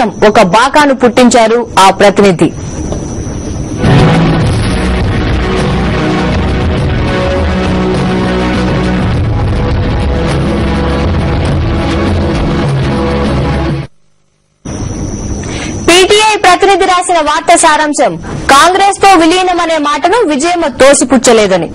కోసం ఒక బాకాను పుట్టించారు ఆ ప్రతినిధి. పీటీఐ ప్రతినిధి రాసిన వార్త సారాంశం కాంగ్రెస్ తో విలీనమనే మాటను విజయమ్మ తోసిపుచ్చలేదని.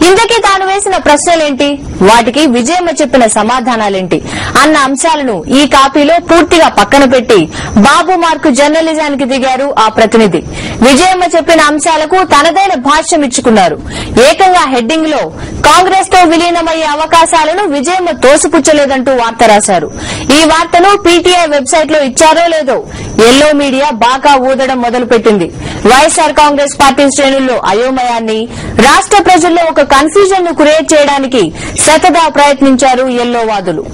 ఇంతకీ తాను వేసిన ప్రశ్నలేంటి, వాటికి విజయమ్మ చెప్పిన సమాధానాలేంటి అన్న అంశాలను ఈ కాపీలో పూర్తిగా పక్కన పెట్టి బాబు మార్కు జర్నలిజానికి దిగారు ఆ ప్రతినిధి. విజయమ్మ చెప్పిన అంశాలకు తనదైన భాష్యం ఇచ్చుకున్నారు. ఏకంగా హెడ్డింగ్ లో కాంగ్రెస్ తో విలీనమయ్యే అవకాశాలను విజయమ్మ తోసిపుచ్చలేదంటూ వార్త రాశారు. ఈ వార్తను పీటీఐ వెబ్సైట్ లో ఇచ్చారో లేదో ఎల్లో మీడియా బాగా ఊదడం మొదలుపెట్టింది. వైఎస్ఆర్ కాంగ్రెస్ పార్టీ శ్రేణుల్లో అయోమయాన్ని, రాష్ట ప్రజల్లో ఒక కన్ఫ్యూజన్ ను క్రియేట్ చేయడానికి శతదా ప్రయత్నించారు ఎల్లోవాదులు.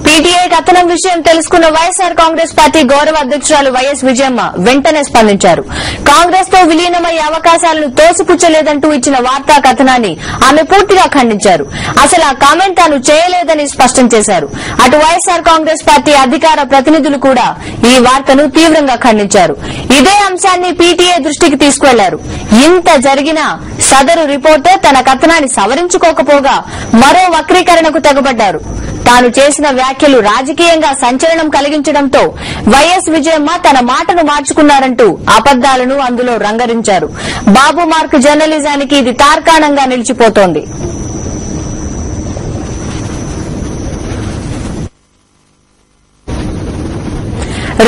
పీటీఐ కథనం విషయం తెలుసుకున్న వైఎస్ఆర్ కాంగ్రెస్ పార్టీ గౌరవ అధ్యక్షురాలు వైఎస్ విజయమ్మ వెంటనే స్పందించారు. కాంగ్రెస్ తో విలీనమయ్యే అవకాశాలను తోసిపుచ్చలేదంటూ ఇచ్చిన వార్తా కథనాన్ని ఆమె పూర్తిగా ఖండించారు. అసలు ఆ కామెంట్ తాను చేయలేదని స్పష్టం చేశారు. అటు వైఎస్ఆర్ కాంగ్రెస్ పార్టీ అధికార ప్రతినిధులు కూడా ఈ వార్తను తీవ్రంగా ఖండించారు. ఇదే అంశాన్ని పీటీఐ దృష్టికి తీసుకువెళ్లారు. ఇంత జరిగినా సదరు రిపోర్టర్ తన కథనాన్ని సవరించుకోకపోగా మరో వక్రీకరణకు తెగబడ్డారు. తాను చేసిన వ్యాఖ్యలు రాజకీయంగా సంచలనం కలిగించడంతో వైఎస్ విజయమ్మ తన మాటను మార్చుకున్నారంటూ అబద్దాలను అందులో రంగరించారు. బాబు మార్క్ జర్నలిజానికి ఇది తార్కాణంగా నిలిచిపోతోంది.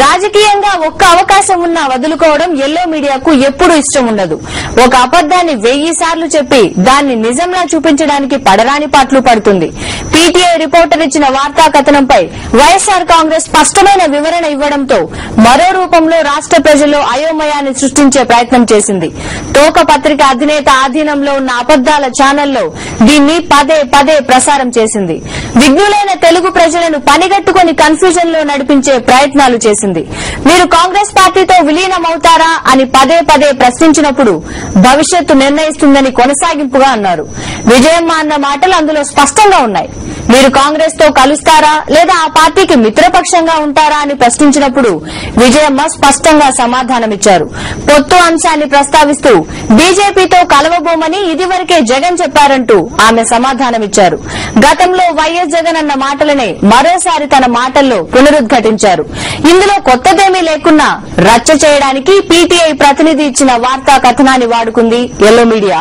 రాజకీయంగా ఒక్క అవకాశం ఉన్నా వదులుకోవడం ఎల్లో మీడియాకు ఎప్పుడూ ఇష్టం ఉండదు. ఒక అబద్దాన్ని 1000 సార్లు చెప్పి దాన్ని నిజంలా చూపించడానికి పడరాని పాటలు పడుతుంది. పీటీఐ రిపోర్టర్ ఇచ్చిన వార్తా కథనంపై వైఎస్ఆర్ కాంగ్రెస్ స్పష్టమైన వివరణ ఇవ్వడంతో మరో రూపంలో రాష్ట ప్రజల్లో అయోమయాన్ని సృష్టించే ప్రయత్నం చేసింది. తోక పత్రిక అధినేత ఆధీనంలో ఉన్న అబద్దాల ఛానల్లో దీన్ని పదే పదే ప్రసారం చేసింది. విఘ్నులైన తెలుగు ప్రజలను పనిగట్టుకుని కన్ఫ్యూజన్ లో నడిపించే ప్రయత్నాలు చేసింది. మీరు కాంగ్రెస్ పార్టీతో విలీనమవుతారా అని పదే పదే ప్రశ్నించినప్పుడు భవిష్యత్తు నిర్ణయిస్తుందని కొనసాగింపుగా అన్నారు. విజయమ్మ అన్న మాటలు అందులో స్పష్టంగా ఉన్నాయి. మీరు కాంగ్రెస్ తో కలుస్తారా లేదా ఆ పార్టీకి మిత్రపక్షంగా ఉంటారా అని ప్రశ్నించినప్పుడు విజయమ్మ స్పష్టంగా సమాధానమిచ్చారు. పొత్తు అంశాన్ని ప్రస్తావిస్తూ బీజేపీతో కలవబోమని ఇదివరకే జగన్ చెప్పారంటూ ఆమె సమాధానమిచ్చారు. గతంలో వైఎస్ జగన్ అన్న మాటలనే మరోసారి తన మాటల్లో పునరుద్ఘాటించారు. ఇందులో కొత్తదేమీ లేకున్నా రచ్చ చేయడానికి పీటీఐ ప్రతినిధి ఇచ్చిన వార్తా కథనాన్ని వాడుకుంది ఎల్లో మీడియా.